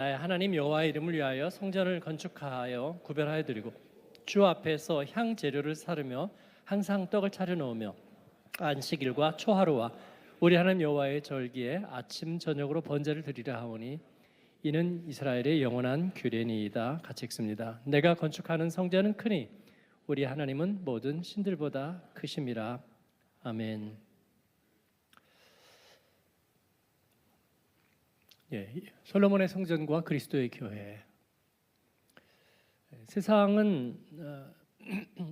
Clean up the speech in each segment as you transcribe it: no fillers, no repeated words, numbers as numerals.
하나님 여호와의 이름을 위하여 성전을 건축하여 구별하여 드리고 주 앞에서 향 재료를 사르며 항상 떡을 차려 놓으며 안식일과 초하루와 우리 하나님 여호와의 절기에 아침 저녁으로 번제를 드리라 하오니 이는 이스라엘의 영원한 규례니이다. 같이 읽습니다. 내가 건축하는 성전은 크니 우리 하나님은 모든 신들보다 크심이라. 아멘. 솔로몬의 성전과 그리스도의 교회. 세상은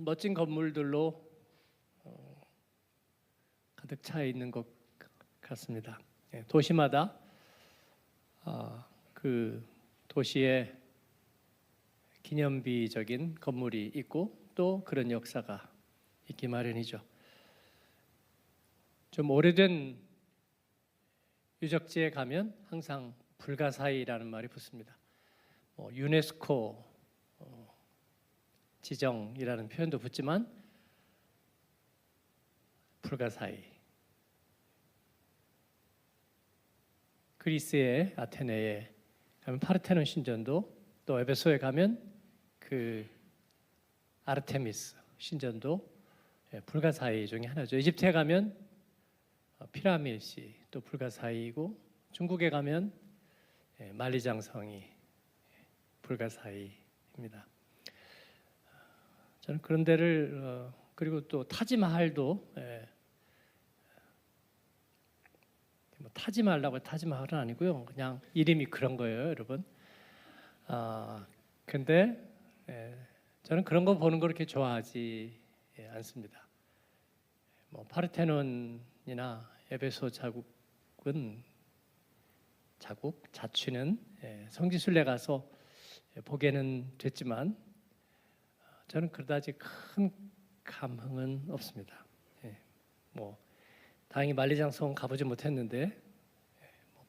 멋진 건물들로 가득 차 있는 것 같습니다. 도시마다 그 도시에 기념비적인 건물이 있고 또 그런 역사가 있기 마련이죠. 좀 오래된 유적지에 가면 항상 불가사의라는 말이 붙습니다. 유네스코 지정이라는 표현도 붙지만 불가사의. 그리스의 아테네에 가면 파르테논 신전도, 또 에베소에 가면 그 아르테미스 신전도 불가사의 중에 하나죠. 이집트에 가면 피라밀시 또 불가사의이고, 중국에 가면 만리장성이 불가사의입니다. 저는 그런 데를 그리고 또 타지마할도 타지마할라고 타지마할은 아니고요. 그냥 이름이 그런 거예요, 여러분. 근데 저는 그런 거 보는 거 그렇게 좋아하지 않습니다. 파르테논이나 에베소 자취는 성지순례 가서 보게는 됐지만 저는 그다지 큰 감흥은 없습니다. 다행히 만리장성 가보지 못했는데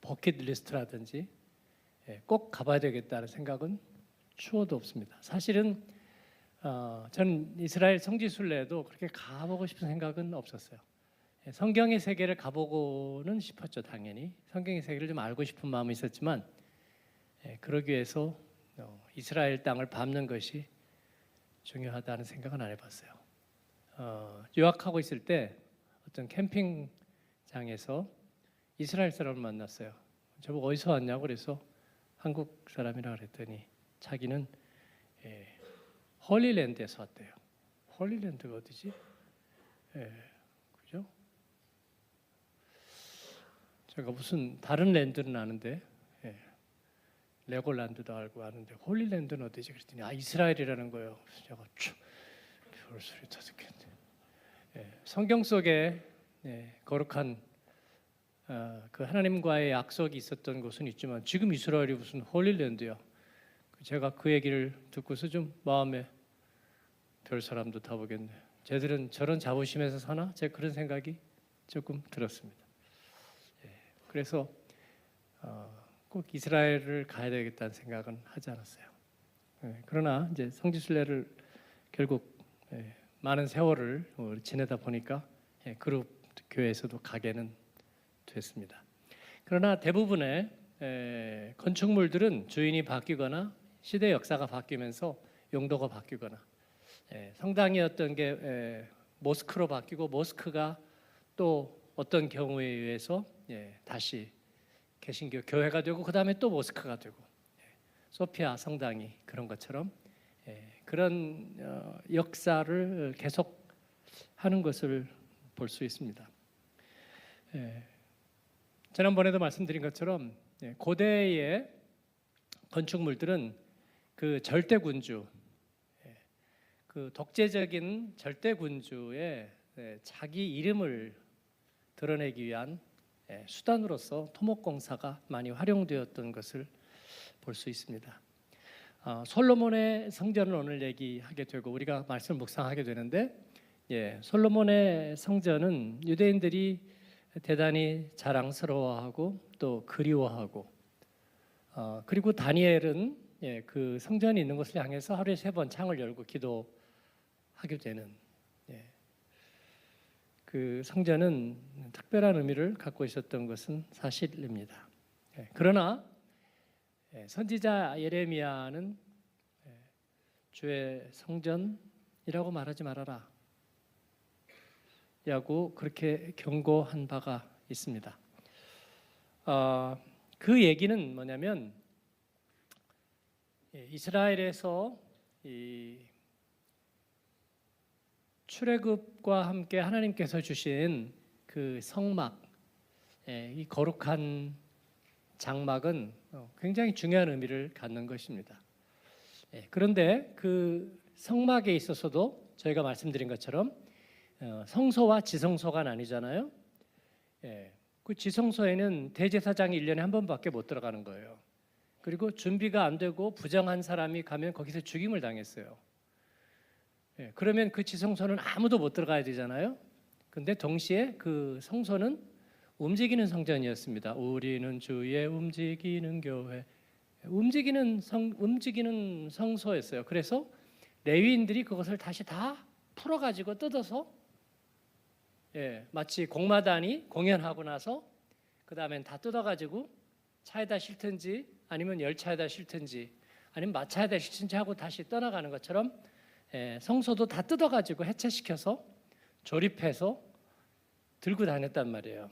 버킷리스트라든지 꼭 가봐야 되겠다는 생각은 추워도 없습니다. 사실은 저는 이스라엘 성지순례도 그렇게 가보고 싶은 생각은 없었어요. 성경의 세계를 가보고는 싶었죠. 당연히 성경의 세계를 좀 알고 싶은 마음이 있었지만 그러기 위해서 이스라엘 땅을 밟는 것이 중요하다는 생각은 안 해봤어요. 유학하고 있을 때 어떤 캠핑장에서 이스라엘 사람을 만났어요. 저보고 어디서 왔냐고 그래서 한국 사람이라 그랬더니 자기는 홀리랜드에서 왔대요. 홀리랜드가 어디지? 그죠? 제가 무슨 다른 랜드는 아는데 레골랜드도 알고 아는데 홀리랜드는 어디지? 그랬더니 이스라엘이라는 거예요. 제가 별 소리 다 듣겠네. 성경 속에 거룩한 그 하나님과의 약속이 있었던 곳은 있지만 지금 이스라엘이 무슨 홀리랜드야. 제가 그 얘기를 듣고서 좀 마음에 별 사람도 다 보겠네. 쟤들은 저런 자부심에서 사나? 제가 그런 생각이 조금 들었습니다. 그래서 꼭 이스라엘을 가야 되겠다는 생각은 하지 않았어요. 그러나 이제 성지순례를 결국 많은 세월을 지내다 보니까 그룹 교회에서도 가게는 됐습니다. 그러나 대부분의 건축물들은 주인이 바뀌거나 시대 역사가 바뀌면서 용도가 바뀌거나 성당이었던 게 모스크로 바뀌고 모스크가 또 어떤 경우에 의해서 다시 개신교 교회가 되고 그 다음에 또 모스크가 되고 소피아 성당이 그런 것처럼 그런 역사를 계속 하는 것을 볼 수 있습니다. 지난번에도 말씀드린 것처럼 고대의 건축물들은 그 절대군주, 그 독재적인 절대군주의 자기 이름을 드러내기 위한 수단으로서 토목공사가 많이 활용되었던 것을 볼 수 있습니다. 솔로몬의 성전을 오늘 얘기하게 되고 우리가 말씀을 묵상하게 되는데 솔로몬의 성전은 유대인들이 대단히 자랑스러워하고 또 그리워하고 그리고 다니엘은 그 성전이 있는 곳을 향해서 하루에 3번 창을 열고 기도하게 되는 그 성전은 특별한 의미를 갖고 있었던 것은 사실입니다. 그러나 선지자 예레미야는 주의 성전이라고 말하지 말아라 라고 그렇게 경고한 바가 있습니다. 그 얘기는 뭐냐면 이스라엘에서 이 출애굽과 함께 하나님께서 주신 그 성막, 이 거룩한 장막은 굉장히 중요한 의미를 갖는 것입니다. 그런데 그 성막에 있어서도 저희가 말씀드린 것처럼 성소와 지성소가 나뉘잖아요. 그 지성소에는 대제사장이 1년에 한 번밖에 못 들어가는 거예요. 그리고 준비가 안 되고 부정한 사람이 가면 거기서 죽임을 당했어요. 그러면 그 지성소는 아무도 못 들어가야 되잖아요. 근데 동시에 그 성소는 움직이는 성전이었습니다. 우리는 주의 움직이는 교회, 움직이는 성소였어요. 그래서 레위인들이 그것을 다시 다 풀어가지고 뜯어서 마치 공마단이 공연하고 나서 그 다음엔 다 뜯어가지고 차에다 싣든지 아니면 열차에다 싣든지 아니면 마차에다 싣든지 하고 다시 떠나가는 것처럼 성소도 다 뜯어가지고 해체시켜서 조립해서 들고 다녔단 말이에요.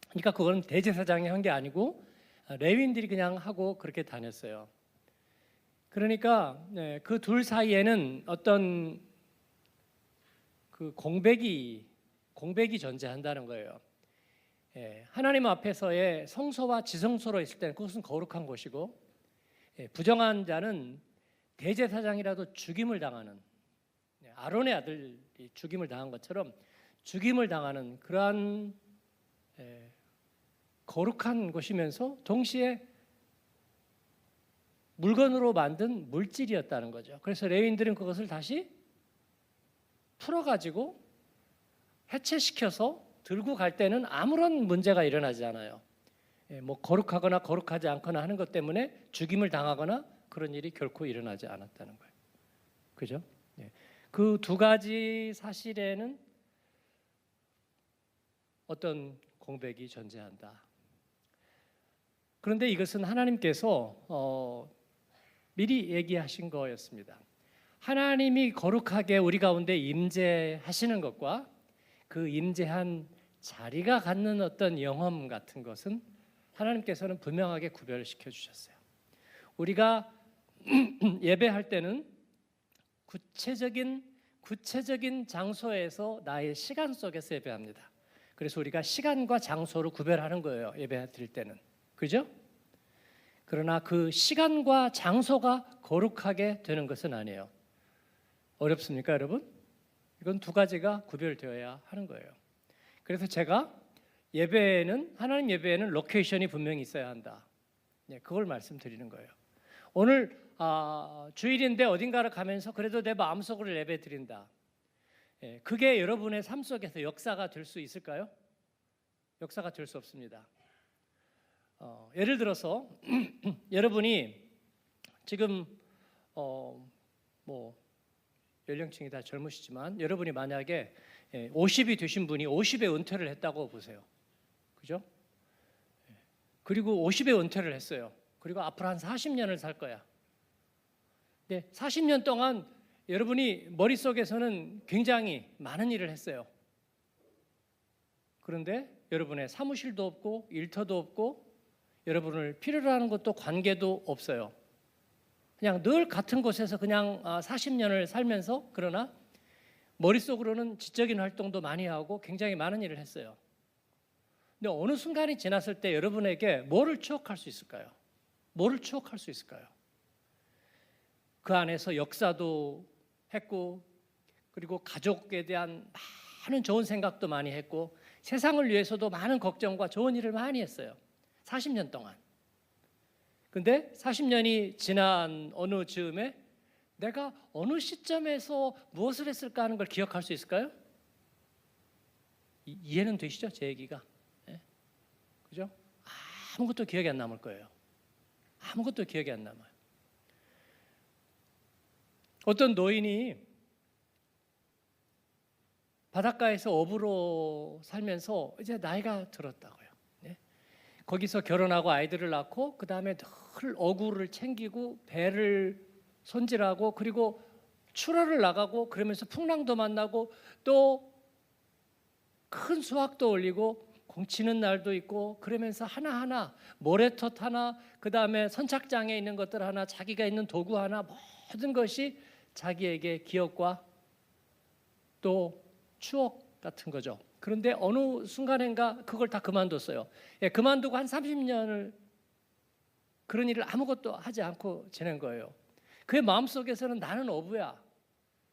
그러니까 그건 대제사장이 한 게 아니고 레위인들이 그냥 하고 그렇게 다녔어요. 그러니까 그 둘 사이에는 어떤 그 공백이 존재한다는 거예요. 하나님 앞에서의 성소와 지성소로 있을 때는 그것은 거룩한 곳이고, 부정한 자는 대제사장이라도 죽임을 당하는, 아론의 아들이 죽임을 당한 것처럼 죽임을 당하는 그러한 거룩한 곳이면서 동시에 물건으로 만든 물질이었다는 거죠. 그래서 레위인들은 그것을 다시 풀어가지고 해체시켜서 들고 갈 때는 아무런 문제가 일어나지 않아요. 뭐 거룩하거나 거룩하지 않거나 하는 것 때문에 죽임을 당하거나 그런 일이 결코 일어나지 않았다는 거예요. 그죠? 그 두 가지 사실에는 어떤 공백이 존재한다. 그런데 이것은 하나님께서 미리 얘기하신 거였습니다. 하나님이 거룩하게 우리 가운데 임재하시는 것과 그 임재한 자리가 갖는 어떤 영험 같은 것은 하나님께서는 분명하게 구별시켜 주셨어요. 우리가 예배할 때는 구체적인 장소에서 나의 시간 속에서 예배합니다. 그래서 우리가 시간과 장소를 구별하는 거예요. 예배 드릴 때는. 그죠? 그러나 그 시간과 장소가 거룩하게 되는 것은 아니에요. 어렵습니까, 여러분? 이건 두 가지가 구별되어야 하는 거예요. 그래서 제가 하나님 예배에는 로케이션이 분명히 있어야 한다. 그걸 말씀드리는 거예요. 오늘 주일인데 어딘가를 가면서 그래도 내 마음속으로 예배 드린다. 그게 여러분의 삶 속에서 역사가 될 수 있을까요? 역사가 될 수 없습니다. 예를 들어서 여러분이 지금 뭐 연령층이 다 젊으시지만 여러분이 만약에 50이 되신 분이 50에 은퇴를 했다고 보세요. 그죠? 그리고 50에 은퇴를 했어요. 그리고 앞으로 한 40년을 살 거야. 근데 40년 동안 여러분이 머릿속에서는 굉장히 많은 일을 했어요. 그런데 여러분의 사무실도 없고 일터도 없고 여러분을 필요로 하는 것도 관계도 없어요. 그냥 늘 같은 곳에서 그냥 40년을 살면서 그러나 머릿속으로는 지적인 활동도 많이 하고 굉장히 많은 일을 했어요. 근데 어느 순간이 지났을 때 여러분에게 뭐를 추억할 수 있을까요? 뭐를 추억할 수 있을까요? 그 안에서 역사도 했고 그리고 가족에 대한 많은 좋은 생각도 많이 했고 세상을 위해서도 많은 걱정과 좋은 일을 많이 했어요. 40년 동안. 근데 40년이 지난 어느 즈음에 내가 어느 시점에서 무엇을 했을까 하는 걸 기억할 수 있을까요? 이해는 되시죠? 제 얘기가. 그죠? 아무것도 기억이 안 남을 거예요. 아무것도 기억이 안 남아요. 어떤 노인이 바닷가에서 어부로 살면서 이제 나이가 들었다고요. 거기서 결혼하고 아이들을 낳고 그 다음에 늘 어구를 챙기고 배를 손질하고 그리고 출하를 나가고 그러면서 풍랑도 만나고 또 큰 수확도 올리고 공치는 날도 있고 그러면서 하나하나 모래텄 하나 그 다음에 선착장에 있는 것들 하나 자기가 있는 도구 하나 모든 것이 자기에게 기억과 또 추억 같은 거죠. 그런데 어느 순간인가 그걸 다 그만뒀어요. 그만두고 한 30년을 그런 일을 아무것도 하지 않고 지낸 거예요. 그의 마음속에서는 나는 어부야.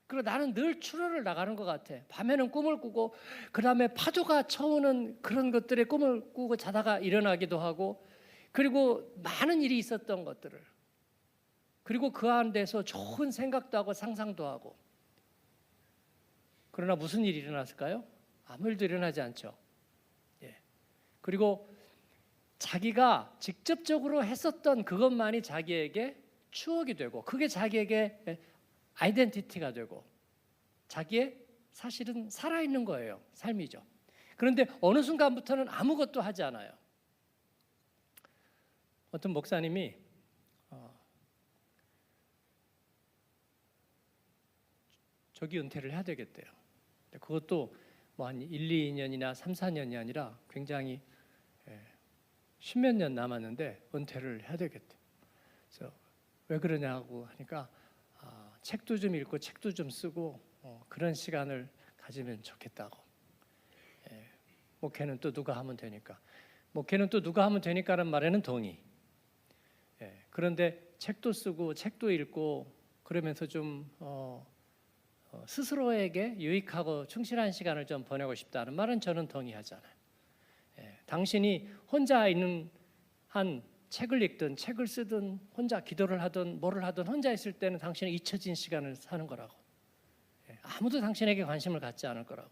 그리고 나는 늘 출하를 나가는 것 같아. 밤에는 꿈을 꾸고 그 다음에 파도가 쳐오는 그런 것들의 꿈을 꾸고 자다가 일어나기도 하고 그리고 많은 일이 있었던 것들을 그리고 그 안에서 좋은 생각도 하고 상상도 하고 그러나 무슨 일이 일어났을까요? 아무 일도 일어나지 않죠. 그리고 자기가 직접적으로 했었던 그것만이 자기에게 추억이 되고 그게 자기에게 아이덴티티가 되고 자기의 사실은 살아있는 거예요. 삶이죠. 그런데 어느 순간부터는 아무것도 하지 않아요. 어떤 목사님이 조기 은퇴를 해야 되겠대요. 그것도 뭐 한 1, 2년이나 3, 4년이 아니라 굉장히 10몇 년 남았는데 은퇴를 해야 되겠대. 그래서 왜 그러냐고 하니까 책도 좀 읽고 책도 좀 쓰고 그런 시간을 가지면 좋겠다고. 목회는 또 누가 하면 되니까. 목회는 또 누가 하면 되니까라는 말에는 동의. 그런데 책도 쓰고 책도 읽고 그러면서 좀 스스로에게 유익하고 충실한 시간을 좀 보내고 싶다는 말은 저는 동의하잖아요. 당신이 혼자 있는 한 책을 읽든 책을 쓰든 혼자 기도를 하든 뭐를 하든 혼자 있을 때는 당신은 잊혀진 시간을 사는 거라고. 아무도 당신에게 관심을 갖지 않을 거라고.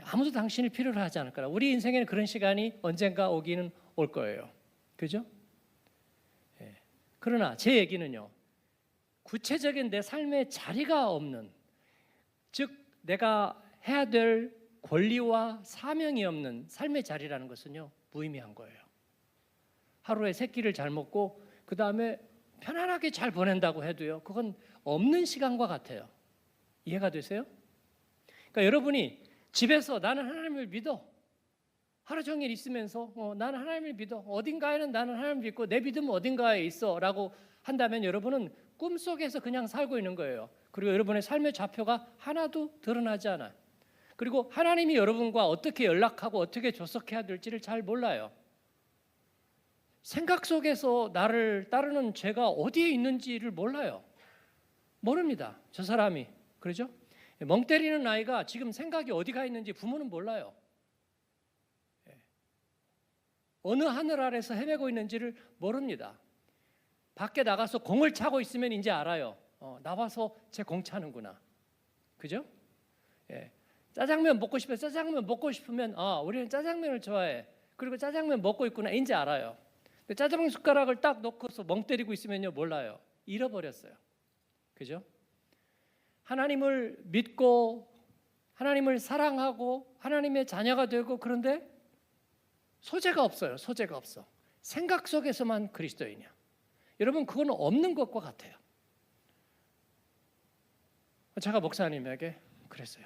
아무도 당신을 필요로 하지 않을 거라고. 우리 인생에는 그런 시간이 언젠가 오기는 올 거예요. 그죠? 그러나 제 얘기는요. 구체적인 내 삶의 자리가 없는 즉 내가 해야 될 권리와 사명이 없는 삶의 자리라는 것은요. 무의미한 거예요. 하루에 세 끼를 잘 먹고 그 다음에 편안하게 잘 보낸다고 해도요. 그건 없는 시간과 같아요. 이해가 되세요? 그러니까 여러분이 집에서 나는 하나님을 믿어. 하루 종일 있으면서 나는 하나님을 믿어. 어딘가에는 나는 하나님을 믿고 내 믿음은 어딘가에 있어 라고 한다면 여러분은 꿈속에서 그냥 살고 있는 거예요. 그리고 여러분의 삶의 좌표가 하나도 드러나지 않아요. 그리고 하나님이 여러분과 어떻게 연락하고 어떻게 조석해야 될지를 잘 몰라요. 생각 속에서 나를 따르는 죄가 어디에 있는지를 몰라요. 모릅니다. 저 사람이. 그러죠? 멍 때리는 아이가 지금 생각이 어디가 있는지 부모는 몰라요. 어느 하늘 아래서 헤매고 있는지를 모릅니다. 밖에 나가서 공을 차고 있으면 이제 알아요. 나와서 제 공 차는구나. 그죠? 짜장면 먹고 싶어요. 짜장면 먹고 싶으면 우리는 짜장면을 좋아해. 그리고 짜장면 먹고 있구나. 이제 알아요. 근데 짜장면 숟가락을 딱 놓고서 멍 때리고 있으면요 몰라요. 잃어버렸어요. 그죠? 하나님을 믿고 하나님을 사랑하고 하나님의 자녀가 되고 그런데 소재가 없어요. 소재가 없어. 생각 속에서만 그리스도이냐. 여러분 그건 없는 것과 같아요. 제가 목사님에게 그랬어요.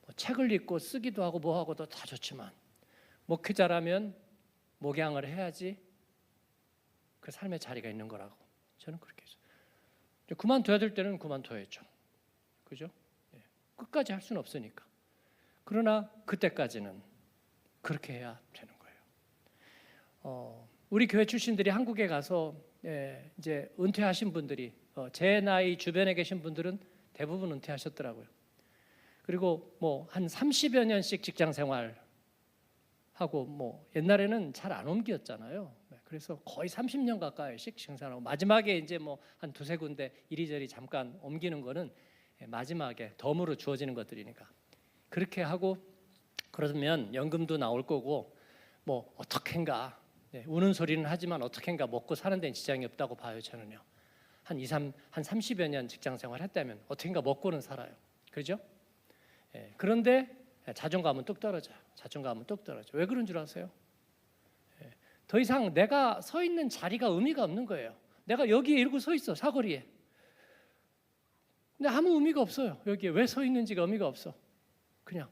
뭐 책을 읽고 쓰기도 하고 뭐 하고도 다 좋지만 목회자라면 목양을 해야지 그 삶의 자리가 있는 거라고 저는 그렇게 했어요. 그만둬야 될 때는 그만둬야죠. 그죠? 끝까지 할 수는 없으니까. 그러나 그때까지는 그렇게 해야 되는 거예요. 우리 교회 출신들이 한국에 가서 이제 은퇴하신 분들이 제 나이 주변에 계신 분들은 대부분 은퇴하셨더라고요. 그리고 뭐 한 30여 년씩 직장 생활 하고 뭐 옛날에는 잘 안 옮겼잖아요. 그래서 거의 30년 가까이씩 직장생활하고 마지막에 이제 뭐 한 두세 군데 이리저리 잠깐 옮기는 거는 마지막에 덤으로 주어지는 것들이니까 그렇게 하고 그러면 연금도 나올 거고 뭐 어떻게인가 우는 소리는 하지만 어떻게인가 먹고 사는 데는 지장이 없다고 봐요. 저는요. 한 30여 년 직장 생활 했다면 어떻게인가 먹고는 살아요. 그렇죠? 그런데 자존감은 뚝 떨어져요. 자존감은 뚝 떨어져요. 왜 그런 줄 아세요? 더 이상 내가 서 있는 자리가 의미가 없는 거예요. 내가 여기에 이러고 서 있어, 사거리에. 근데 아무 의미가 없어요. 여기에 왜 서 있는지가 의미가 없어. 그냥.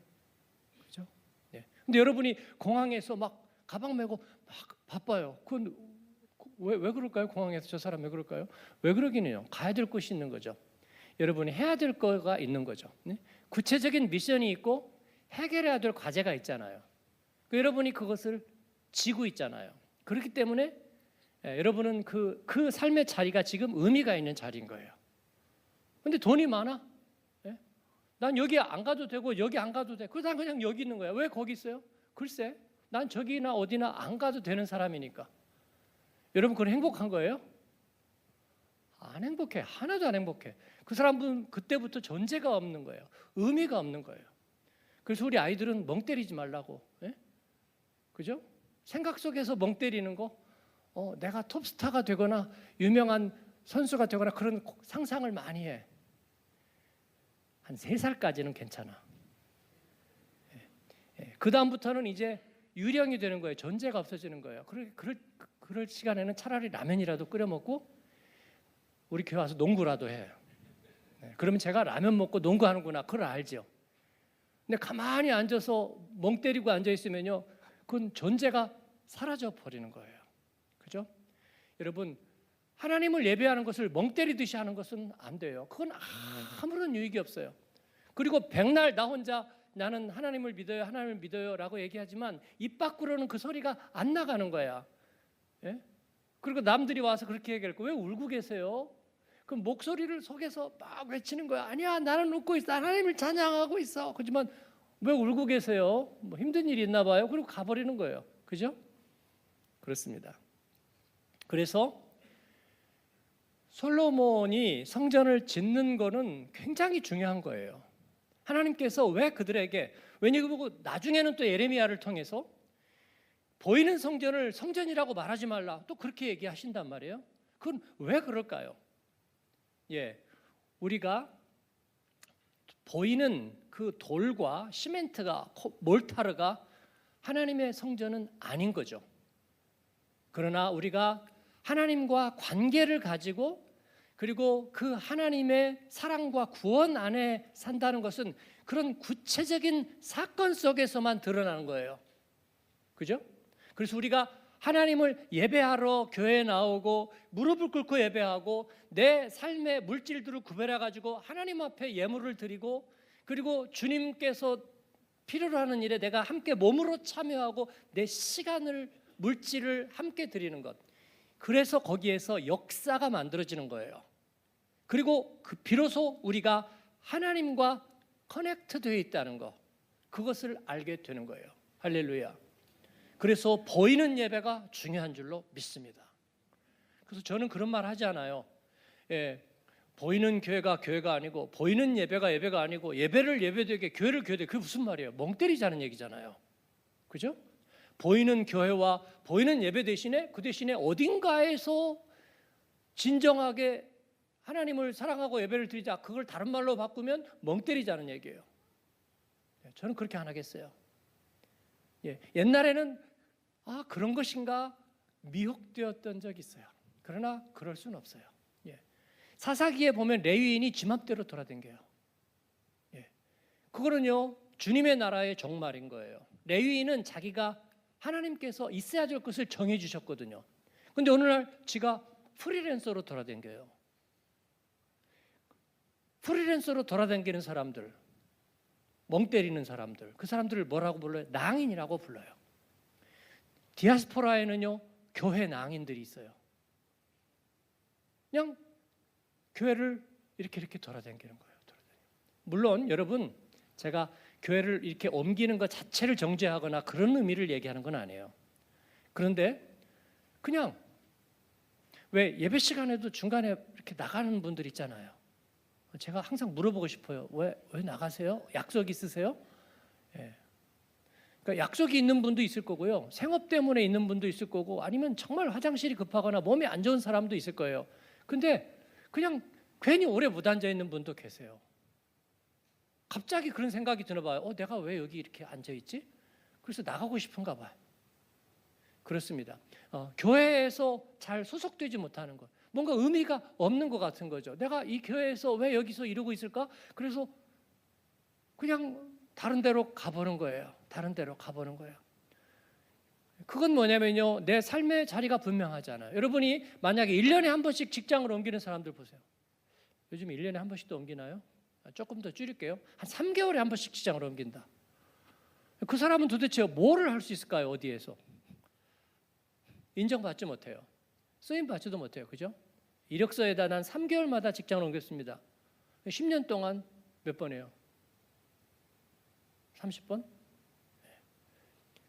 그죠? 네. 근데 여러분이 공항에서 막 가방 메고 막 바빠요. 그건 왜 그럴까요? 공항에서 저 사람 왜 그럴까요? 왜 그러기는요? 가야 될 곳이 있는 거죠. 여러분이 해야 될 거가 있는 거죠. 네? 구체적인 미션이 있고 해결해야 될 과제가 있잖아요. 여러분이 그것을 지고 있잖아요. 그렇기 때문에 여러분은 그 삶의 자리가 지금 의미가 있는 자리인 거예요. 근데 돈이 많아? 예? 난 여기 안 가도 되고 여기 안 가도 돼. 그래서 난 그냥 여기 있는 거야. 왜 거기 있어요? 글쎄, 난 저기나 어디나 안 가도 되는 사람이니까. 여러분 그건 행복한 거예요? 안 행복해. 하나도 안 행복해. 그 사람은 그때부터 존재가 없는 거예요. 의미가 없는 거예요. 그래서 우리 아이들은 멍 때리지 말라고. 예? 그죠? 생각 속에서 멍 때리는 거, 내가 톱스타가 되거나 유명한 선수가 되거나 그런 상상을 많이 해. 한 3살까지는 괜찮아. 그 다음부터는 이제 유령이 되는 거예요. 존재가 없어지는 거예요. 그럴 시간에는 차라리 라면이라도 끓여 먹고 우리 교회 와서 농구라도 해. 그러면 제가 라면 먹고 농구하는구나. 그걸 알죠. 근데 가만히 앉아서 멍 때리고 앉아 있으면요, 그건 존재가 사라져 버리는 거예요. 그죠? 여러분, 하나님을 예배하는 것을 멍 때리듯이 하는 것은 안 돼요. 그건 아무런 유익이 없어요. 그리고 백날 나 혼자 나는 하나님을 믿어요, 하나님을 믿어요라고 얘기하지만 입 밖으로는 그 소리가 안 나가는 거야. 예? 그리고 남들이 와서 그렇게 얘기할 거 왜 울고 계세요? 그 목소리를 속에서 막 외치는 거야. 아니야, 나는 웃고 있어. 하나님을 찬양하고 있어. 그렇지만 왜 울고 계세요? 뭐 힘든 일이 있나 봐요. 그리고 가버리는 거예요. 그죠? 그렇습니다. 그래서 솔로몬이 성전을 짓는 거는 굉장히 중요한 거예요. 하나님께서 왜 그들에게, 왜냐하면 나중에는 또 예레미야를 통해서 보이는 성전을 성전이라고 말하지 말라 또 그렇게 얘기하신단 말이에요. 그건 왜 그럴까요? 우리가 보이는 그 돌과 시멘트가, 몰타르가 하나님의 성전은 아닌 거죠. 그러나 우리가 하나님과 관계를 가지고 그리고 그 하나님의 사랑과 구원 안에 산다는 것은 그런 구체적인 사건 속에서만 드러나는 거예요. 그죠? 그래서 우리가 하나님을 예배하러 교회에 나오고 무릎을 꿇고 예배하고 내 삶의 물질들을 구별해 가지고 하나님 앞에 예물을 드리고 그리고 주님께서 필요로 하는 일에 내가 함께 몸으로 참여하고 내 시간을, 물질을 함께 드리는 것. 그래서 거기에서 역사가 만들어지는 거예요. 그리고 비로소 우리가 하나님과 커넥트되어 있다는 것, 그것을 알게 되는 거예요. 할렐루야. 그래서 보이는 예배가 중요한 줄로 믿습니다. 그래서 저는 그런 말 하지 않아요. 보이는 교회가 교회가 아니고 보이는 예배가 예배가 아니고 예배를 예배되게 교회를 교회되게, 그게 무슨 말이에요? 멍 때리자는 얘기잖아요. 그죠? 보이는 교회와 보이는 예배 대신에 그 대신에 어딘가에서 진정하게 하나님을 사랑하고 예배를 드리자, 그걸 다른 말로 바꾸면 멍 때리자는 얘기예요. 저는 그렇게 안 하겠어요. 옛날에는 그런 것인가 미혹되었던 적이 있어요. 그러나 그럴 수는 없어요. 사사기에 보면 레위인이 지맘대로 돌아다녀요. 그거는요 주님의 나라의 종말인 거예요. 레위인은 자기가 하나님께서 있어야 될 것을 정해 주셨거든요. 근데 어느 날 지가 프리랜서로 돌아다녀요. 프리랜서로 돌아다니는 사람들, 멍 때리는 사람들, 그 사람들을 뭐라고 불러요? 낭인이라고 불러요. 디아스포라에는요 교회 낭인들이 있어요. 그냥 교회를 이렇게 돌아다니는 거예요. 물론 여러분, 제가 교회를 이렇게 옮기는 것 자체를 정죄하거나 그런 의미를 얘기하는 건 아니에요. 그런데 그냥 왜 예배 시간에도 중간에 이렇게 나가는 분들 있잖아요. 제가 항상 물어보고 싶어요. 왜 나가세요? 약속 있으세요? 그러니까 약속이 있는 분도 있을 거고요. 생업 때문에 있는 분도 있을 거고, 아니면 정말 화장실이 급하거나 몸이 안 좋은 사람도 있을 거예요. 근데 그냥 괜히 오래 못 앉아 있는 분도 계세요. 갑자기 그런 생각이 드나 봐요. 내가 왜 여기 이렇게 앉아 있지? 그래서 나가고 싶은가 봐요. 그렇습니다. 교회에서 잘 소속되지 못하는 것, 뭔가 의미가 없는 것 같은 거죠. 내가 이 교회에서 왜 여기서 이러고 있을까? 그래서 그냥 다른 데로 가보는 거예요. 다른 데로 가보는 거예요. 그건 뭐냐면요, 내 삶의 자리가 분명하잖아요. 여러분이 만약에 1년에 한 번씩 직장을 옮기는 사람들 보세요. 요즘 1년에 한 번씩도 옮기나요? 조금 더 줄일게요. 한 3개월에 한 번씩 직장을 옮긴다. 그 사람은 도대체 뭐를 할 수 있을까요? 어디에서? 인정받지 못해요. 쓰임받지도 못해요. 그죠? 이력서에다 난 3개월마다 직장을 옮겼습니다. 10년 동안 몇 번이에요? 30번?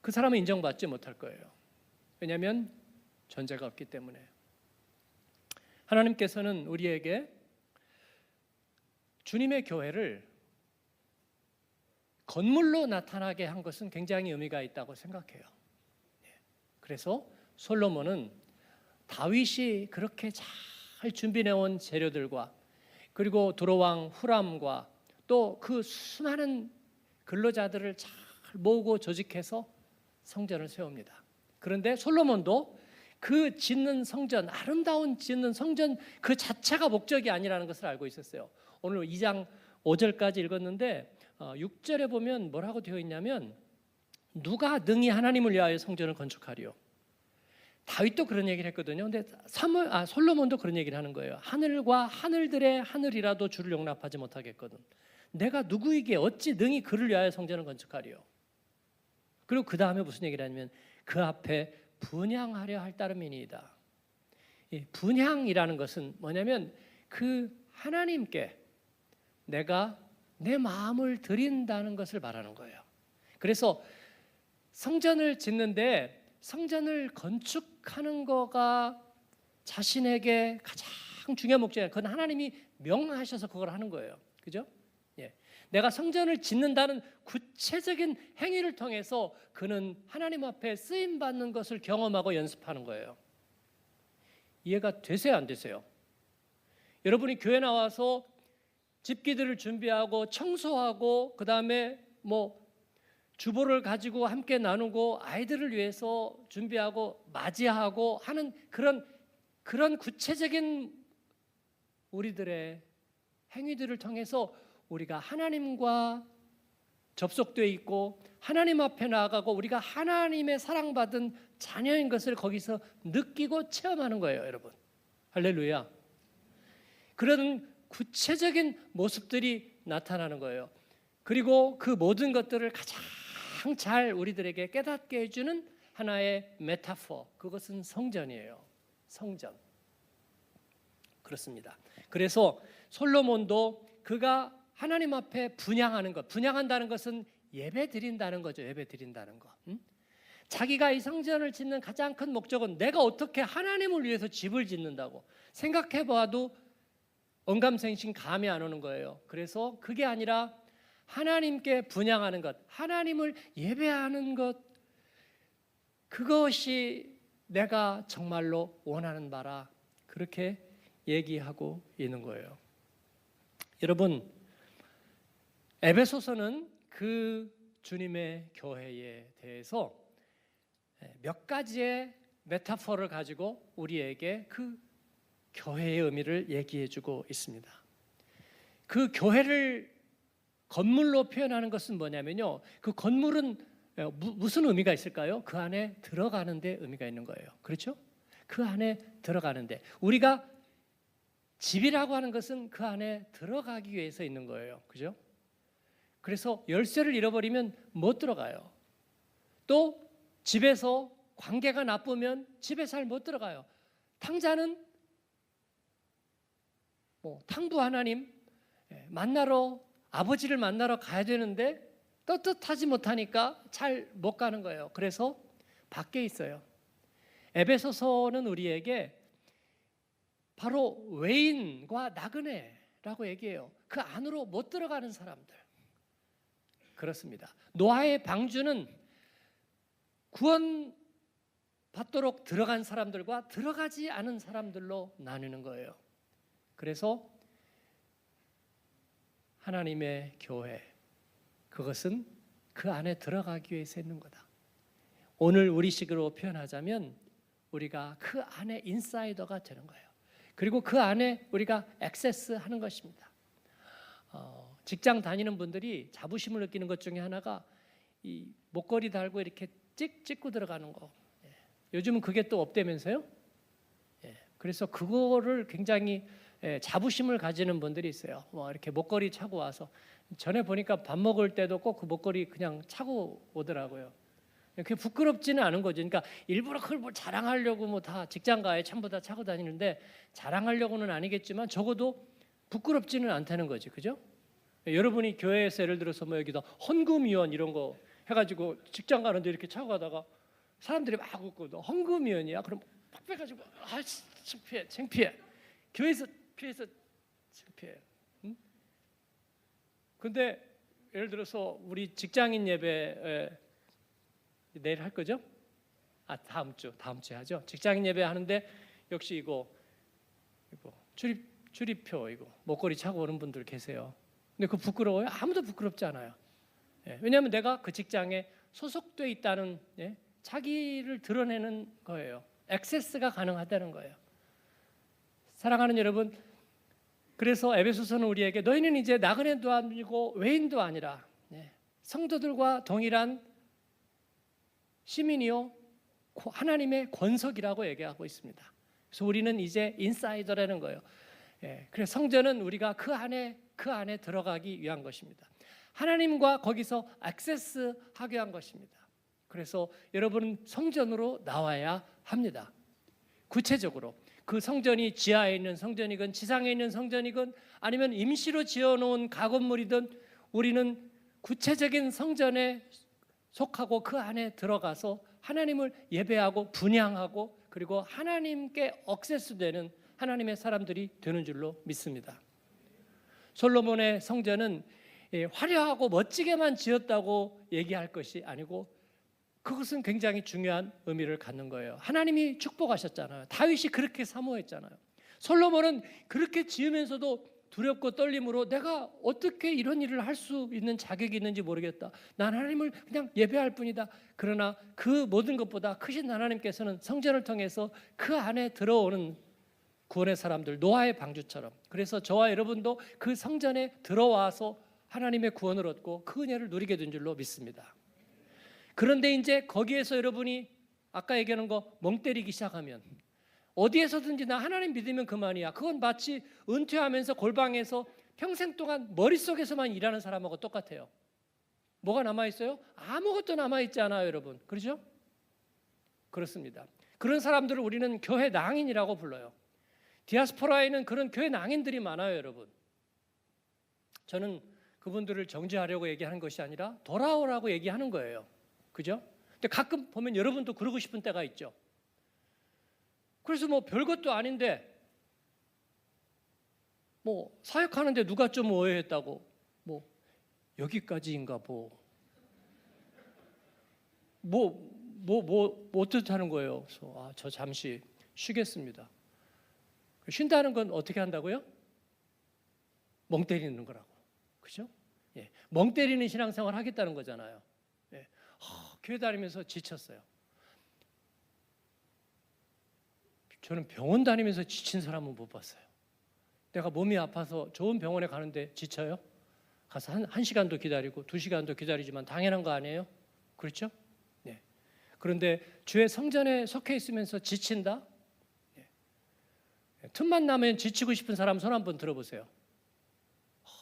그 사람은 인정받지 못할 거예요. 왜냐하면 전제가 없기 때문에. 하나님께서는 우리에게 주님의 교회를 건물로 나타나게 한 것은 굉장히 의미가 있다고 생각해요. 그래서 솔로몬은 다윗이 그렇게 잘 준비해온 재료들과 그리고 두로왕 후람과 또 그 수많은 근로자들을 잘 모으고 조직해서 성전을 세웁니다. 그런데 솔로몬도 그 짓는 성전, 아름다운 짓는 성전 그 자체가 목적이 아니라는 것을 알고 있었어요. 오늘 2장 5절까지 읽었는데 6절에 보면 뭐라고 되어 있냐면 누가 능히 하나님을 위하여 성전을 건축하리요. 다윗도 그런 얘기를 했거든요. 근데 솔로몬도 그런 얘기를 하는 거예요. 하늘과 하늘들의 하늘이라도 주를 용납하지 못하겠거든. 내가 누구에게 어찌 능히 그를 위하여 성전을 건축하리요. 그리고 그 다음에 무슨 얘기를 하냐면 그 앞에 분향하려 할 따름이니이다. 이 분향이라는 것은 뭐냐면 그 하나님께 내가 내 마음을 드린다는 것을 말하는 거예요. 그래서 성전을 짓는데 성전을 건축하는 거가 자신에게 가장 중요한 목적이에요. 그건 하나님이 명하셔서 그걸 하는 거예요. 그죠? 예. 내가 성전을 짓는다는 구체적인 행위를 통해서 그는 하나님 앞에 쓰임 받는 것을 경험하고 연습하는 거예요. 이해가 되세요, 안 되세요? 여러분이 교회 나와서 집기들을 준비하고 청소하고 그다음에 주보를 가지고 함께 나누고 아이들을 위해서 준비하고 맞이하고 하는 그런 구체적인 우리들의 행위들을 통해서 우리가 하나님과 접속되어 있고 하나님 앞에 나아가고 우리가 하나님의 사랑받은 자녀인 것을 거기서 느끼고 체험하는 거예요, 여러분. 할렐루야. 그런 구체적인 모습들이 나타나는 거예요. 그리고 그 모든 것들을 가장 잘 우리들에게 깨닫게 해주는 하나의 메타포, 그것은 성전이에요. 성전. 그렇습니다. 그래서 솔로몬도 그가 하나님 앞에 분향하는 것, 분향한다는 것은 예배 드린다는 거죠. 예배 드린다는 거. 자기가 이 성전을 짓는 가장 큰 목적은 내가 어떻게 하나님을 위해서 집을 짓는다고 생각해 봐도 언감생심 감이 안 오는 거예요. 그래서 그게 아니라 하나님께 분향하는 것, 하나님을 예배하는 것, 그것이 내가 정말로 원하는 바라, 그렇게 얘기하고 있는 거예요. 여러분, 에베소서는 그 주님의 교회에 대해서 몇 가지의 메타포를 가지고 우리에게 그 교회의 의미를 얘기해주고 있습니다. 그 교회를 건물로 표현하는 것은 뭐냐면요, 그 건물은 무슨 의미가 있을까요? 그 안에 들어가는 데 의미가 있는 거예요. 그렇죠? 그 안에 들어가는데, 우리가 집이라고 하는 것은 그 안에 들어가기 위해서 있는 거예요. 그죠? 그래서 열쇠를 잃어버리면 못 들어가요. 또 집에서 관계가 나쁘면 집에 잘 못 들어가요. 탕자는 탕부 하나님 만나러, 아버지를 만나러 가야 되는데 떳떳하지 못하니까 잘 못 가는 거예요. 그래서 밖에 있어요. 에베소서는 우리에게 바로 외인과 나그네라고 얘기해요. 그 안으로 못 들어가는 사람들. 그렇습니다. 노아의 방주는 구원 받도록 들어간 사람들과 들어가지 않은 사람들로 나누는 거예요. 그래서 하나님의 교회, 그것은 그 안에 들어가기 위해서 있는 거다. 오늘 우리식으로 표현하자면 우리가 그 안에 인사이더가 되는 거예요. 그리고 그 안에 우리가 액세스하는 것입니다. 직장 다니는 분들이 자부심을 느끼는 것 중에 하나가 이 목걸이 달고 이렇게 찍고 들어가는 거. 요즘은 그게 또 없대면서요. 그래서 그거를 굉장히 자부심을 가지는 분들이 있어요. 뭐 이렇게 목걸이 차고 와서 전에 보니까 밥 먹을 때도 꼭 그 목걸이 그냥 차고 오더라고요. 그게 부끄럽지는 않은 거죠. 그러니까 일부러 그걸 뭐 자랑하려고 뭐 다 직장 가에 전부 다 차고 다니는데 자랑하려고는 아니겠지만 적어도 부끄럽지는 않다는 거지, 그죠? 여러분이 교회에서 예를 들어서 뭐 여기다 헌금위원 이런 거 해가지고 직장 가는데 이렇게 차고 가다가 사람들이 막 웃고 너 헌금위원이야? 그럼 팍 빼가지고 아 창피해. 교회에서 창피해. 응? 근데 예를 들어서 우리 직장인 예배 내일 할 거죠? 다음 주에 하죠. 직장인 예배 하는데 역시 이거 출입표 이거 목걸이 차고 오는 분들 계세요. 근데 그거 부끄러워요? 아무도 부끄럽지 않아요. 왜냐하면 내가 그 직장에 소속돼 있다는 자기를 드러내는 거예요. 액세스가 가능하다는 거예요. 사랑하는 여러분, 그래서 에베소서는 우리에게 너희는 이제 나그네도 아니고 외인도 아니라 성도들과 동일한 시민이요 하나님의 권석이라고 얘기하고 있습니다. 그래서 우리는 이제 인사이더라는 거예요. 그래서 성전은 우리가 그 안에 들어가기 위한 것입니다. 하나님과 거기서 액세스하게 한 것입니다. 그래서 여러분은 성전으로 나와야 합니다. 구체적으로 그 성전이 지하에 있는 성전이건 지상에 있는 성전이건 아니면 임시로 지어놓은 가건물이든 우리는 구체적인 성전에 속하고 그 안에 들어가서 하나님을 예배하고 분향하고 그리고 하나님께 억세스되는 하나님의 사람들이 되는 줄로 믿습니다. 솔로몬의 성전은 화려하고 멋지게만 지었다고 얘기할 것이 아니고 그것은 굉장히 중요한 의미를 갖는 거예요. 하나님이 축복하셨잖아요. 다윗이 그렇게 사모했잖아요. 솔로몬은 그렇게 지으면서도 두렵고 떨림으로 내가 어떻게 이런 일을 할 수 있는 자격이 있는지 모르겠다. 난 하나님을 그냥 예배할 뿐이다. 그러나 그 모든 것보다 크신 하나님께서는 성전을 통해서 그 안에 들어오는 구원의 사람들, 노아의 방주처럼 그래서 저와 여러분도 그 성전에 들어와서 하나님의 구원을 얻고 그 은혜를 누리게 된 줄로 믿습니다. 그런데 이제 거기에서 여러분이 아까 얘기하는 거 멍 때리기 시작하면 어디에서든지 나 하나님 믿으면 그만이야. 그건 마치 은퇴하면서 골방에서 평생 동안 머릿속에서만 일하는 사람하고 똑같아요. 뭐가 남아있어요? 아무것도 남아있지 않아요, 여러분. 그렇죠? 그렇습니다. 그런 사람들을 우리는 교회 낭인이라고 불러요. 디아스포라에는 그런 교회 낭인들이 많아요, 여러분. 저는 그분들을 정죄하려고 얘기하는 것이 아니라 돌아오라고 얘기하는 거예요. 그죠? 근데 가끔 보면 여러분도 그러고 싶은 때가 있죠. 그래서 뭐 별것도 아닌데 뭐 사역하는데 누가 좀 오해했다고 뭐 여기까지인가 뭐 어떻다는 거예요. 그래서 저 잠시 쉬겠습니다. 쉰다는 건 어떻게 한다고요? 멍 때리는 거라고. 그죠? 멍 때리는 신앙생활 하겠다는 거잖아요. 교회 다니면서 지쳤어요. 저는 병원 다니면서 지친 사람은 못 봤어요. 내가 몸이 아파서 좋은 병원에 가는데 지쳐요? 가서 한 시간도 기다리고 2시간도 기다리지만 당연한 거 아니에요? 그렇죠? 네. 그런데 주의 성전에 속해 있으면서 지친다? 네. 틈만 나면 지치고 싶은 사람 손 한번 들어보세요.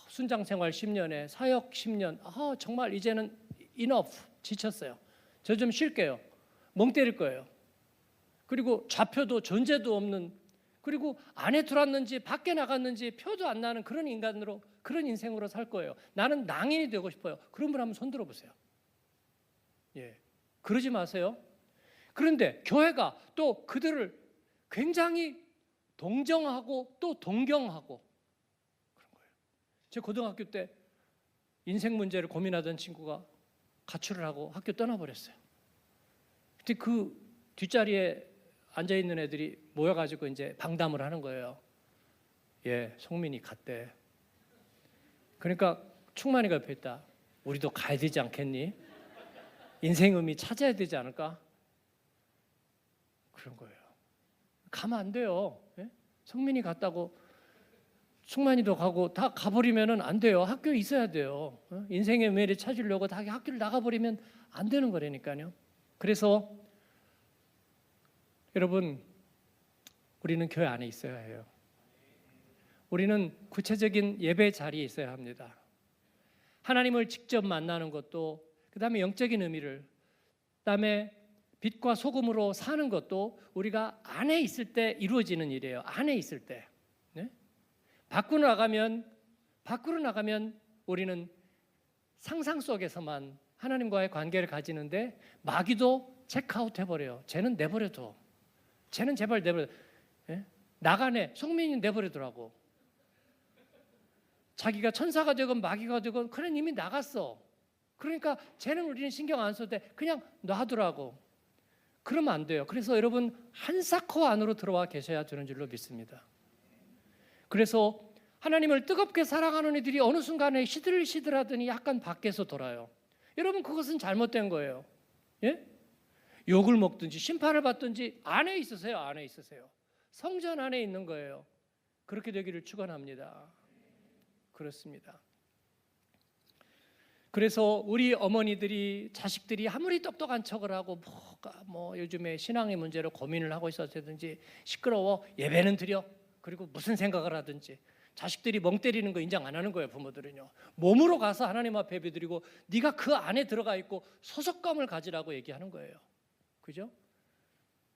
순장 생활 10년에 사역 10년 정말 이제는 enough 지쳤어요. 저 좀 쉴게요. 멍 때릴 거예요. 그리고 좌표도 존재도 없는 그리고 안에 들어왔는지 밖에 나갔는지 표도 안 나는 그런 인간으로 그런 인생으로 살 거예요. 나는 낭인이 되고 싶어요. 그런 분 한번 손 들어보세요. 그러지 마세요. 그런데 교회가 또 그들을 굉장히 동정하고 또 동경하고 그런 거예요. 제 고등학교 때 인생 문제를 고민하던 친구가 가출을 하고 학교 떠나버렸어요. 근데 그 뒷자리에 앉아있는 애들이 모여가지고 이제 방담을 하는 거예요. 송민이 갔대. 그러니까 충만이가 옆에 있다. 우리도 가야 되지 않겠니? 인생 의미 찾아야 되지 않을까? 그런 거예요. 가면 안 돼요. 예? 성민이 갔다고 충만이도 가고 다 가버리면 안 돼요. 학교에 있어야 돼요. 인생의 의미를 찾으려고 다 학교를 나가버리면 안 되는 거라니까요. 그래서 여러분, 우리는 교회 안에 있어야 해요. 우리는 구체적인 예배 자리에 있어야 합니다. 하나님을 직접 만나는 것도, 그 다음에 영적인 의미를, 그 다음에 빛과 소금으로 사는 것도 우리가 안에 있을 때 이루어지는 일이에요. 안에 있을 때. 네? 밖으로 나가면 우리는 상상 속에서만 하나님과의 관계를 가지는데 마귀도 체크아웃 해버려요. 쟤는 내버려둬. 쟤는 제발 내버려. 예? 나가네. 송민이 내버리더라고. 자기가 천사가 되건 마귀가 되건 그는 이미 나갔어. 그러니까 쟤는 우리는 신경 안 써도 돼. 그냥 놔두라고. 그러면 안 돼요. 그래서 여러분 한사코 안으로 들어와 계셔야 되는 줄로 믿습니다. 그래서 하나님을 뜨겁게 사랑하는 이들이 어느 순간에 시들시들하더니 약간 밖에서 돌아요. 여러분 그것은 잘못된 거예요. 예? 욕을 먹든지 심판을 받든지 안에 있으세요. 안에 있으세요. 성전 안에 있는 거예요. 그렇게 되기를 축원합니다. 그렇습니다. 그래서 우리 어머니들이 자식들이 아무리 똑똑한 척을 하고 뭐 요즘에 신앙의 문제로 고민을 하고 있었든지 시끄러워 예배는 드려. 그리고 무슨 생각을 하든지 자식들이 멍 때리는 거 인정 안 하는 거예요. 부모들은요. 몸으로 가서 하나님 앞에 예배드리고 네가 그 안에 들어가 있고 소속감을 가지라고 얘기하는 거예요. 그죠?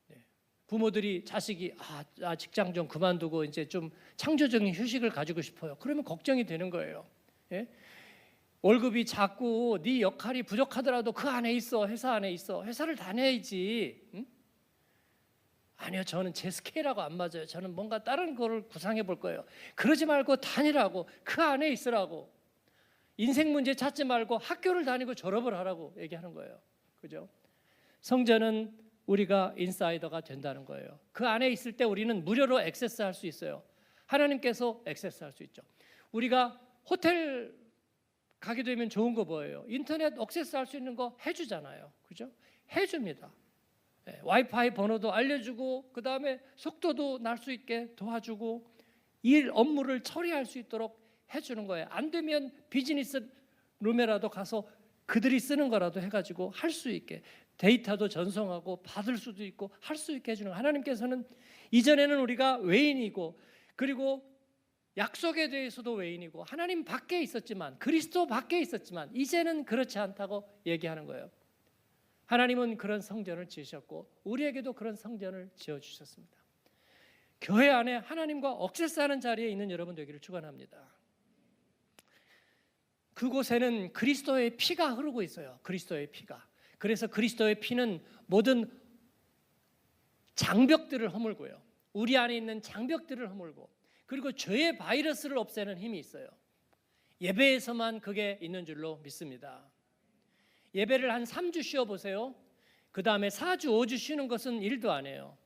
네. 부모들이 자식이 직장 좀 그만두고 이제 좀 창조적인 휴식을 가지고 싶어요. 그러면 걱정이 되는 거예요. 예? 월급이 작고 네 역할이 부족하더라도 그 안에 있어. 회사 안에 있어. 회사를 다녀야지. 응? 아니요, 저는 제 스케일하고 안 맞아요. 저는 뭔가 다른 거를 구상해 볼 거예요. 그러지 말고 다니라고. 그 안에 있으라고. 인생 문제 찾지 말고 학교를 다니고 졸업을 하라고 얘기하는 거예요. 그죠? 성전은 우리가 인사이더가 된다는 거예요. 그 안에 있을 때 우리는 무료로 액세스할 수 있어요. 하나님께서 액세스할 수 있죠. 우리가 호텔 가게 되면 좋은 거 뭐예요? 인터넷 액세스할 수 있는 거 해주잖아요. 그죠? 해줍니다. 와이파이 번호도 알려주고 그 다음에 속도도 날 수 있게 도와주고 일 업무를 처리할 수 있도록 해주는 거예요. 안 되면 비즈니스 룸에라도 가서 그들이 쓰는 거라도 해가지고 할 수 있게 데이터도 전송하고 받을 수도 있고 할 수 있게 해주는 거예요. 하나님께서는 이전에는 우리가 외인이고 그리고 약속에 대해서도 외인이고 하나님 밖에 있었지만 그리스도 밖에 있었지만 이제는 그렇지 않다고 얘기하는 거예요. 하나님은 그런 성전을 지으셨고 우리에게도 그런 성전을 지어주셨습니다. 교회 안에 하나님과 억세스하는 자리에 있는 여러분 되기를 축원합니다. 그곳에는 그리스도의 피가 흐르고 있어요. 그리스도의 피가. 그래서 그리스도의 피는 모든 장벽들을 허물고요. 우리 안에 있는 장벽들을 허물고 그리고 죄의 바이러스를 없애는 힘이 있어요. 예배에서만 그게 있는 줄로 믿습니다. 예배를 한 3주 쉬어보세요. 그 다음에 4주, 5주 쉬는 것은 일도 안 해요.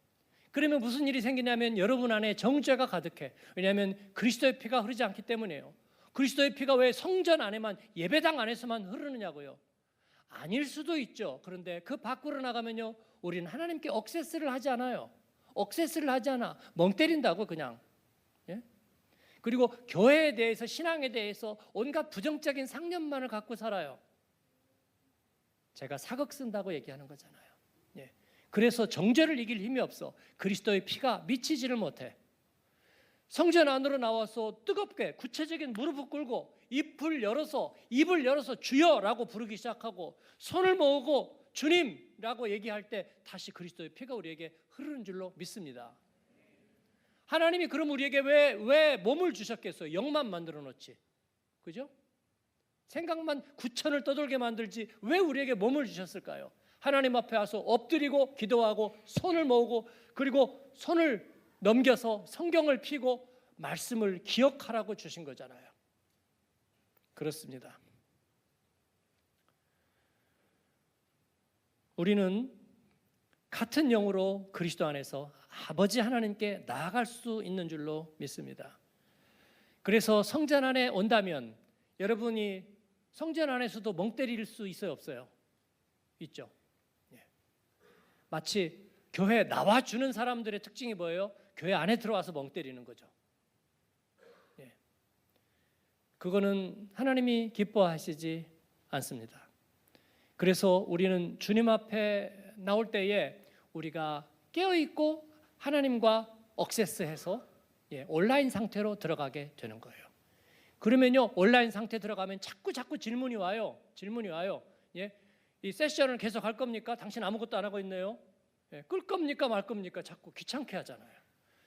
그러면 무슨 일이 생기냐면 여러분 안에 정죄가 가득해. 왜냐하면 그리스도의 피가 흐르지 않기 때문이에요. 그리스도의 피가 왜 성전 안에만 예배당 안에서만 흐르느냐고요. 아닐 수도 있죠. 그런데 그 밖으로 나가면요 우리는 하나님께 억세스를 하지 않아요. 억세스를 하지 않아. 멍 때린다고 그냥. 예? 그리고 교회에 대해서 신앙에 대해서 온갖 부정적인 상념만을 갖고 살아요. 제가 사극 쓴다고 얘기하는 거잖아요. 예. 그래서 정죄를 이길 힘이 없어. 그리스도의 피가 미치지를 못해. 성전 안으로 나와서 뜨겁게 구체적인 무릎을 꿇고 입을 열어서 주여라고 부르기 시작하고 손을 모으고 주님라고 얘기할 때 다시 그리스도의 피가 우리에게 흐르는 줄로 믿습니다. 하나님이 그럼 우리에게 왜 몸을 주셨겠어요? 영만 만들어 놓지. 그죠? 생각만 구천을 떠돌게 만들지 왜 우리에게 몸을 주셨을까요? 하나님 앞에 와서 엎드리고 기도하고 손을 모으고 그리고 손을 넘겨서 성경을 펴고 말씀을 기억하라고 주신 거잖아요. 그렇습니다. 우리는 같은 영으로 그리스도 안에서 아버지 하나님께 나아갈 수 있는 줄로 믿습니다. 그래서 성전 안에 온다면 여러분이 성전 안에서도 멍 때릴 수 있어요, 없어요? 있죠. 예. 마치 교회에 나와주는 사람들의 특징이 뭐예요? 교회 안에 들어와서 멍 때리는 거죠. 예. 그거는 하나님이 기뻐하시지 않습니다. 그래서 우리는 주님 앞에 나올 때에 우리가 깨어있고 하나님과 억세스해서 온라인 상태로 들어가게 되는 거예요. 그러면요, 온라인 상태 들어가면 자꾸 질문이 와요. 이 세션을 계속 할 겁니까? 당신 아무것도 안 하고 있네요. 끌 겁니까 말 겁니까? 자꾸 귀찮게 하잖아요.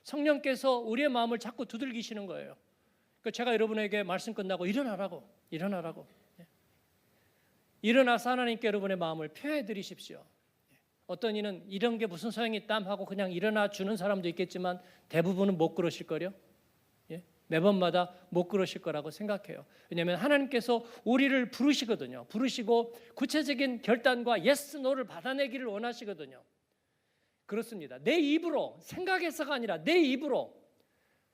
성령께서 우리의 마음을 자꾸 두들기시는 거예요. 그러니까 제가 여러분에게 말씀 끝나고 일어나라고. 일어나서 하나님께 여러분의 마음을 표해 드리십시오. 어떤 이는 이런 게 무슨 소용이 있담 하고 그냥 일어나 주는 사람도 있겠지만 대부분은 못 그러실 거요. 매번마다 못 그러실 거라고 생각해요. 왜냐하면 하나님께서 우리를 부르시거든요. 부르시고 구체적인 결단과 yes, no를 받아내기를 원하시거든요. 그렇습니다. 내 입으로, 생각해서가 아니라 내 입으로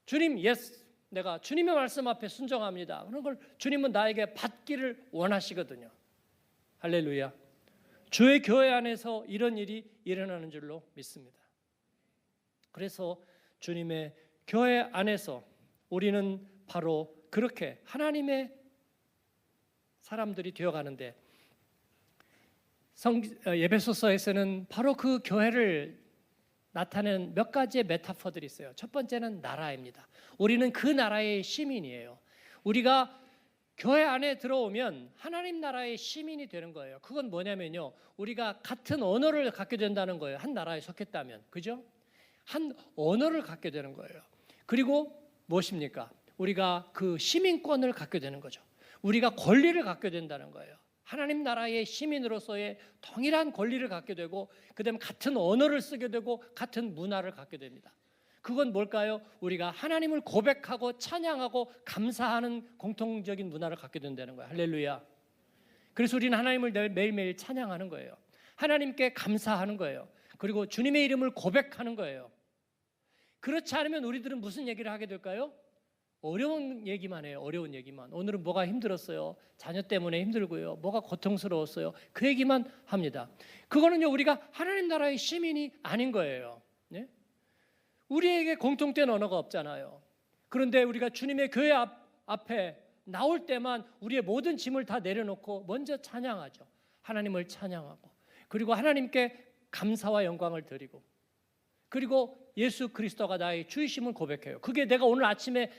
주님 yes, 내가 주님의 말씀 앞에 순종합니다. 그런 걸 주님은 나에게 받기를 원하시거든요. 할렐루야. 주의 교회 안에서 이런 일이 일어나는 줄로 믿습니다. 그래서 주님의 교회 안에서 우리는 바로 그렇게 하나님의 사람들이 되어가는데, 에베소서에서는 바로 그 교회를 나타내는 몇 가지의 메타포들이 있어요. 첫 번째는 나라입니다. 우리는 그 나라의 시민이에요. 우리가 교회 안에 들어오면 하나님 나라의 시민이 되는 거예요. 그건 뭐냐면요, 우리가 같은 언어를 갖게 된다는 거예요. 한 나라에 속했다면, 그죠? 한 언어를 갖게 되는 거예요. 그리고 무엇입니까? 우리가 그 시민권을 갖게 되는 거죠. 우리가 권리를 갖게 된다는 거예요. 하나님 나라의 시민으로서의 동일한 권리를 갖게 되고, 그다음에 같은 언어를 쓰게 되고 같은 문화를 갖게 됩니다. 그건 뭘까요? 우리가 하나님을 고백하고 찬양하고 감사하는 공통적인 문화를 갖게 된다는 거예요. 할렐루야. 그래서 우리는 하나님을 매일매일 찬양하는 거예요. 하나님께 감사하는 거예요. 그리고 주님의 이름을 고백하는 거예요. 그렇지 않으면 우리들은 무슨 얘기를 하게 될까요? 어려운 얘기만 해요. 어려운 얘기만. 오늘은 뭐가 힘들었어요? 자녀 때문에 힘들고요. 뭐가 고통스러웠어요? 그 얘기만 합니다. 그거는요, 우리가 하나님 나라의 시민이 아닌 거예요. 네? 우리에게 공통된 언어가 없잖아요. 그런데 우리가 주님의 교회 앞에 나올 때만 우리의 모든 짐을 다 내려놓고 먼저 찬양하죠. 하나님을 찬양하고, 그리고 하나님께 감사와 영광을 드리고, 그리고 예수 그리스도가 나의 주이심을 고백해요. 그게 내가 오늘 아침에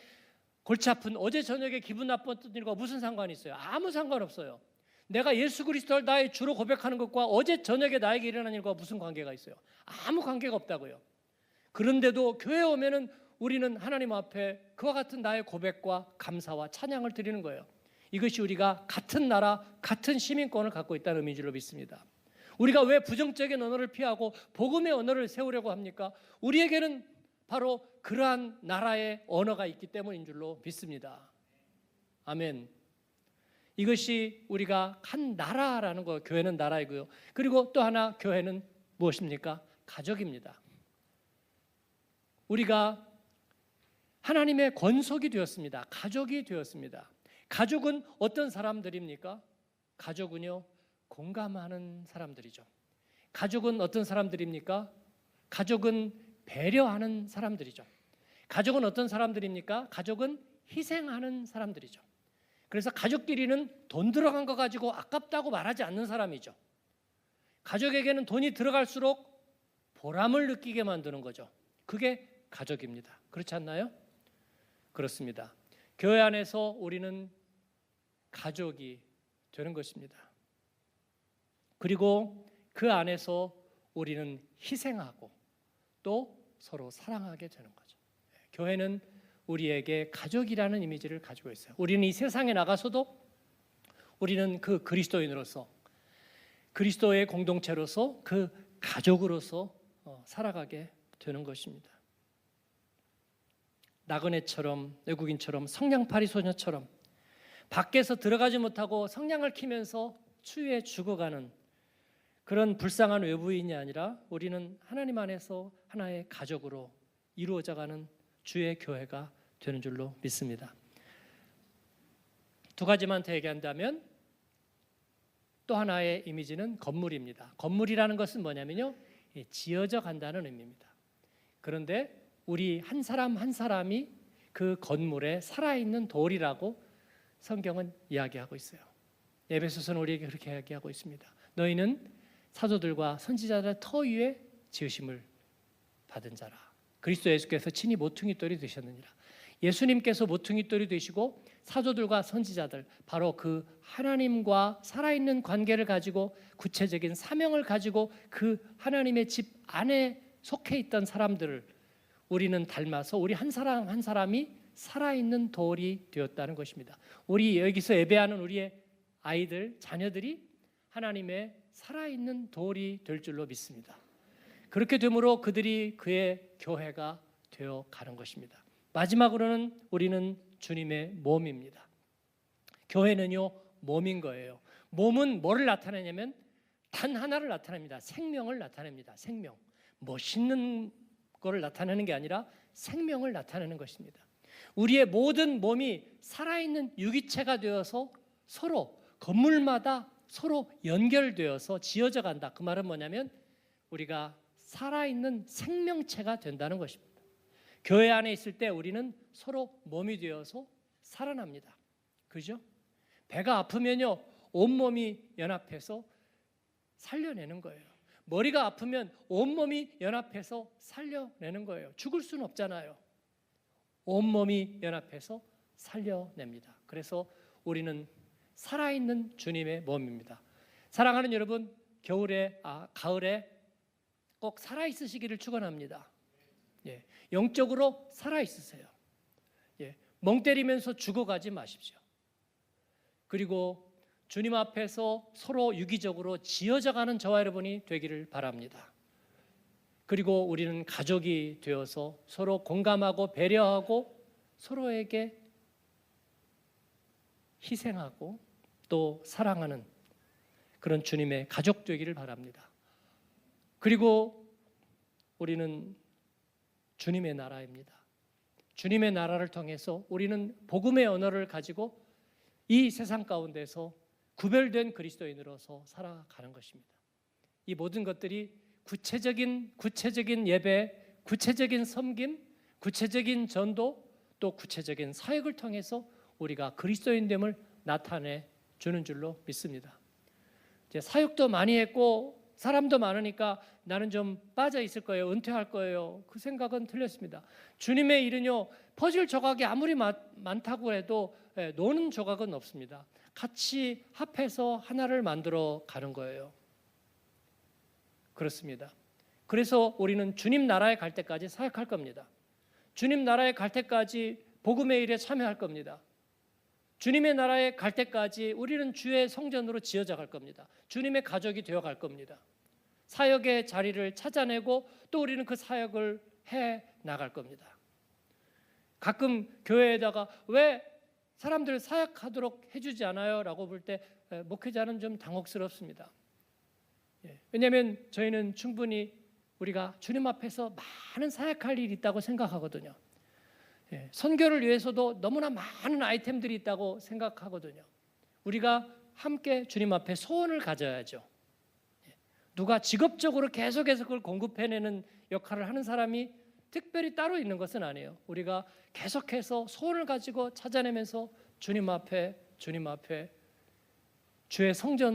골치 아픈, 어제 저녁에 기분 나빴던 일과 무슨 상관이 있어요? 아무 상관없어요. 내가 예수 그리스도를 나의 주로 고백하는 것과 어제 저녁에 나에게 일어난 일과 무슨 관계가 있어요? 아무 관계가 없다고요. 그런데도 교회에 오면은 우리는 하나님 앞에 그와 같은 나의 고백과 감사와 찬양을 드리는 거예요. 이것이 우리가 같은 나라, 같은 시민권을 갖고 있다는 의미인 줄로 믿습니다. 우리가 왜 부정적인 언어를 피하고 복음의 언어를 세우려고 합니까? 우리에게는 바로 그러한 나라의 언어가 있기 때문인 줄로 믿습니다. 아멘. 이것이 우리가 한 나라라는 거예요. 교회는 나라이고요. 그리고 또 하나, 교회는 무엇입니까? 가족입니다. 우리가 하나님의 권속이 되었습니다. 가족이 되었습니다. 가족은 어떤 사람들입니까? 가족은요, 공감하는 사람들이죠. 가족은 어떤 사람들입니까? 가족은 배려하는 사람들이죠. 가족은 어떤 사람들입니까? 가족은 희생하는 사람들이죠. 그래서 가족끼리는 돈 들어간 거 가지고 아깝다고 말하지 않는 사람이죠. 가족에게는 돈이 들어갈수록 보람을 느끼게 만드는 거죠. 그게 가족입니다. 그렇지 않나요? 그렇습니다. 교회 안에서 우리는 가족이 되는 것입니다. 그리고 그 안에서 우리는 희생하고 또 서로 사랑하게 되는 거죠. 교회는 우리에게 가족이라는 이미지를 가지고 있어요. 우리는 이 세상에 나가서도 우리는 그 그리스도인으로서, 그리스도의 공동체로서, 그 가족으로서 살아가게 되는 것입니다. 나그네처럼, 외국인처럼, 성냥팔이 소녀처럼 밖에서 들어가지 못하고 성냥을 키면서 추위에 죽어가는 그런 불쌍한 외부인이 아니라 우리는 하나님 안에서 하나의 가족으로 이루어져가는 주의 교회가 되는 줄로 믿습니다. 두 가지만 더 얘기한다면, 또 하나의 이미지는 건물입니다. 건물이라는 것은 뭐냐면요, 지어져 간다는 의미입니다. 그런데 우리 한 사람 한 사람이 그 건물에 살아있는 돌이라고 성경은 이야기하고 있어요. 에베소서는 우리에게 그렇게 이야기하고 있습니다. 너희는 사도들과 선지자들의 터 위에 지으심을 받은 자라. 그리스도 예수께서 친히 모퉁이돌이 되셨느니라. 예수님께서 모퉁이돌이 되시고 사도들과 선지자들, 바로 그 하나님과 살아있는 관계를 가지고 구체적인 사명을 가지고 그 하나님의 집 안에 속해 있던 사람들을 우리는 닮아서 우리 한 사람 한 사람이 살아있는 돌이 되었다는 것입니다. 우리 여기서 예배하는 우리의 아이들, 자녀들이 하나님의 살아있는 돌이 될 줄로 믿습니다. 그렇게 되므로 그들이 그의 교회가 되어 가는 것입니다. 마지막으로는 우리는 주님의 몸입니다. 교회는요, 몸인 거예요. 몸은 뭐를 나타내냐면 단 하나를 나타냅니다. 생명을 나타냅니다. 생명. 멋있는 거를 나타내는 게 아니라 생명을 나타내는 것입니다. 우리의 모든 몸이 살아있는 유기체가 되어서 서로 건물마다 서로 연결되어서 지어져 간다. 그 말은 뭐냐면 우리가 살아있는 생명체가 된다는 것입니다. 교회 안에 있을 때 우리는 서로 몸이 되어서 살아납니다. 그죠? 배가 아프면요, 온몸이 연합해서 살려내는 거예요. 머리가 아프면 온몸이 연합해서 살려내는 거예요. 죽을 수는 없잖아요. 온몸이 연합해서 살려냅니다. 그래서 우리는 살아있는 주님의 몸입니다. 사랑하는 여러분, 가을에 꼭 살아있으시기를 축원합니다. 영적으로 살아있으세요. 멍 때리면서 죽어가지 마십시오. 그리고 주님 앞에서 서로 유기적으로 지어져가는 저와 여러분이 되기를 바랍니다. 그리고 우리는 가족이 되어서 서로 공감하고 배려하고 서로에게 희생하고 또 사랑하는 그런 주님의 가족 되기를 바랍니다. 그리고 우리는 주님의 나라입니다. 주님의 나라를 통해서 우리는 복음의 언어를 가지고 이 세상 가운데서 구별된 그리스도인으로서 살아가는 것입니다. 이 모든 것들이 구체적인 예배, 구체적인 섬김, 구체적인 전도, 또 구체적인 사역을 통해서 우리가 그리스도인됨을 나타내 주는 줄로 믿습니다. 이제 사역도 많이 했고 사람도 많으니까 나는 좀 빠져 있을 거예요. 은퇴할 거예요. 그 생각은 틀렸습니다. 주님의 일은요, 퍼즐 조각이 아무리 많다고 해도 노는 조각은 없습니다. 같이 합해서 하나를 만들어 가는 거예요. 그렇습니다. 그래서 우리는 주님 나라에 갈 때까지 사역할 겁니다. 주님 나라에 갈 때까지 복음의 일에 참여할 겁니다. 주님의 나라에 갈 때까지 우리는 주의 성전으로 지어져 갈 겁니다. 주님의 가족이 되어 갈 겁니다. 사역의 자리를 찾아내고 또 우리는 그 사역을 해 나갈 겁니다. 가끔 교회에다가 왜 사람들 사역하도록 해주지 않아요? 라고 볼 때 목회자는 좀 당혹스럽습니다. 왜냐하면 저희는 충분히 우리가 주님 앞에서 많은 사역할 일이 있다고 생각하거든요. 선교를 위해서도 너무나 많은 아이템들이 있다고 생각하거든요. 우리가 함께 주님 앞에 소원을 가져야죠. 누가 직업적으로 계속해서 그걸 공급해내는 역할을 하는 사람이 특별히 따로 있는 것은 아니에요. 우리가 계속해서 소원을 가지고 찾아내면서 주님 앞에 주의 성전